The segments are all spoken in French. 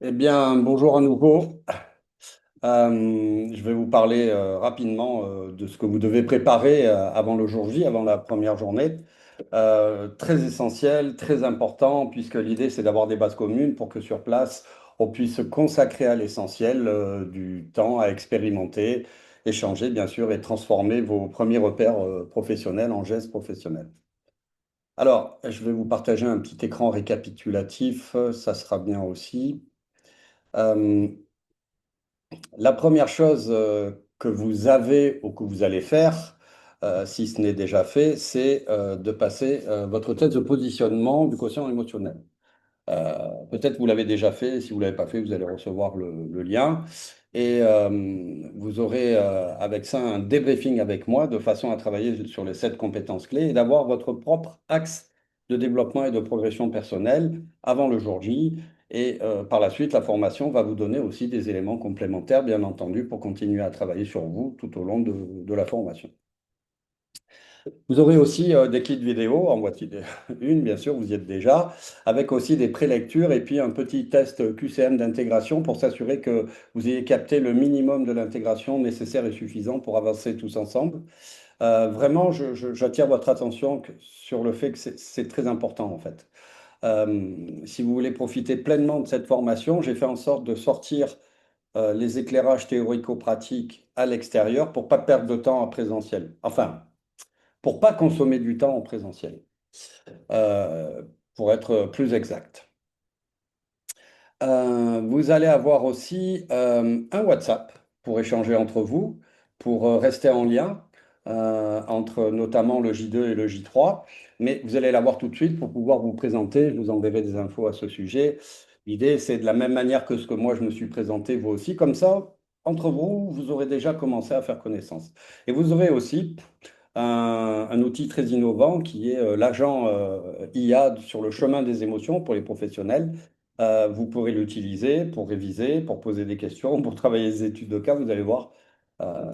Eh bien, bonjour à nouveau. Je vais vous parler rapidement de ce que vous devez préparer avant le jour J, avant la première journée. Très essentiel, très important, puisque l'idée, c'est d'avoir des bases communes pour que sur place, on puisse se consacrer à l'essentiel du temps à expérimenter, échanger, bien sûr, et transformer vos premiers repères professionnels en gestes professionnels. Alors, je vais vous partager un petit écran récapitulatif, ça sera bien aussi. Euh, La première chose que vous avez ou que vous allez faire, si ce n'est déjà fait, c'est de passer votre test de positionnement du quotient émotionnel. Peut-être vous l'avez déjà fait, si vous ne l'avez pas fait, vous allez recevoir le lien. Et vous aurez avec ça un débriefing avec moi de façon à travailler sur les 7 compétences clés et d'avoir votre propre axe de développement et de progression personnelle avant le jour J. Et par la suite, la formation va vous donner aussi des éléments complémentaires, bien entendu, pour continuer à travailler sur vous tout au long de la formation. Vous aurez aussi des kits vidéo, en voici une, bien sûr, vous y êtes déjà, avec aussi des prélectures et puis un petit test QCM d'intégration pour s'assurer que vous ayez capté le minimum de l'intégration nécessaire et suffisant pour avancer tous ensemble. Vraiment, j'attire votre attention sur le fait que c'est très important, en fait. Si vous voulez profiter pleinement de cette formation, j'ai fait en sorte de sortir les éclairages théorico-pratiques à l'extérieur pour pas perdre de temps en présentiel. Enfin, pour pas consommer du temps en présentiel, euh, pour être plus exact. Vous allez avoir aussi un WhatsApp pour échanger entre vous, pour rester en lien entre notamment le J2 et le J3. Mais vous allez l'avoir tout de suite pour pouvoir vous présenter. Je vous enverrai des infos à ce sujet. L'idée, c'est de la même manière que ce que moi je me suis présenté, vous aussi. Comme ça, entre vous, vous aurez déjà commencé à faire connaissance. Et vous aurez aussi un outil très innovant qui est l'agent IA sur le chemin des émotions pour les professionnels. Vous pourrez l'utiliser pour réviser, pour poser des questions, pour travailler des études de cas, vous allez voir.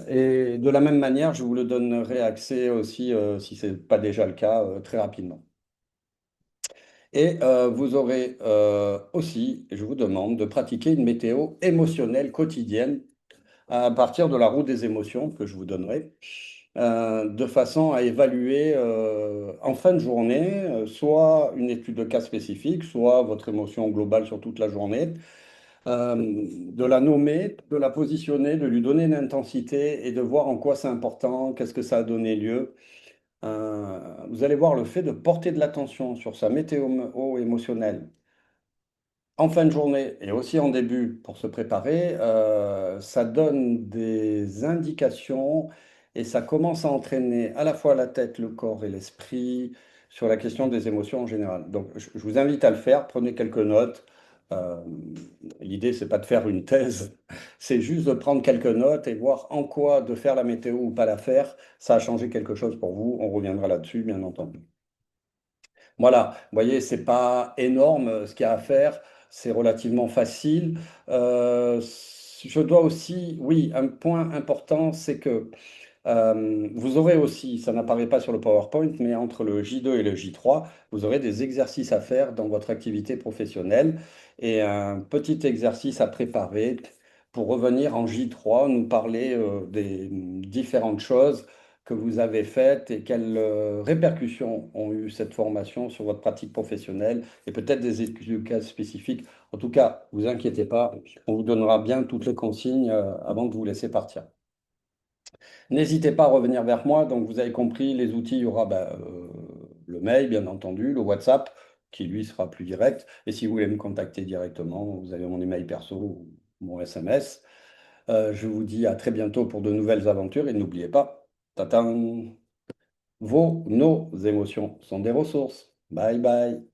Et de la même manière, je vous le donnerai accès aussi, si ce n'est pas déjà le cas, très rapidement. Et vous aurez aussi, je vous demande de pratiquer une météo émotionnelle quotidienne à partir de la roue des émotions que je vous donnerai, de façon à évaluer en fin de journée, soit une étude de cas spécifique, soit votre émotion globale sur toute la journée, de la nommer, de la positionner, de lui donner une intensité et de voir en quoi c'est important, qu'est-ce que ça a donné lieu. Vous allez voir le fait de porter de l'attention sur sa météo émotionnelle en fin de journée et aussi en début pour se préparer, ça donne des indications et ça commence à entraîner à la fois la tête, le corps et l'esprit sur la question des émotions en général. Donc, je vous invite à le faire, prenez quelques notes. Euh, L'idée, c'est pas de faire une thèse, c'est juste de prendre quelques notes et voir en quoi de faire la météo ou pas la faire, ça a changé quelque chose pour vous. On reviendra là-dessus, bien entendu. Voilà, vous voyez, c'est pas énorme ce qu'il y a à faire, c'est relativement facile. Euh, je dois aussi, oui, un point important, c'est que vous aurez aussi, ça n'apparaît pas sur le PowerPoint, mais entre le J2 et le J3, vous aurez des exercices à faire dans votre activité professionnelle et un petit exercice à préparer pour revenir en J3, nous parler des différentes choses que vous avez faites et quelles répercussions ont eu cette formation sur votre pratique professionnelle et peut-être des études cas spécifiques. En tout cas, vous inquiétez pas, on vous donnera bien toutes les consignes avant de vous laisser partir. N'hésitez pas à revenir vers moi. Donc, vous avez compris, les outils, il y aura le mail, bien entendu, le WhatsApp, qui lui sera plus direct. Et si vous voulez me contacter directement, vous avez mon email perso ou mon SMS. Je vous dis à très bientôt pour de nouvelles aventures et n'oubliez pas, tatan, nos émotions sont des ressources. Bye bye.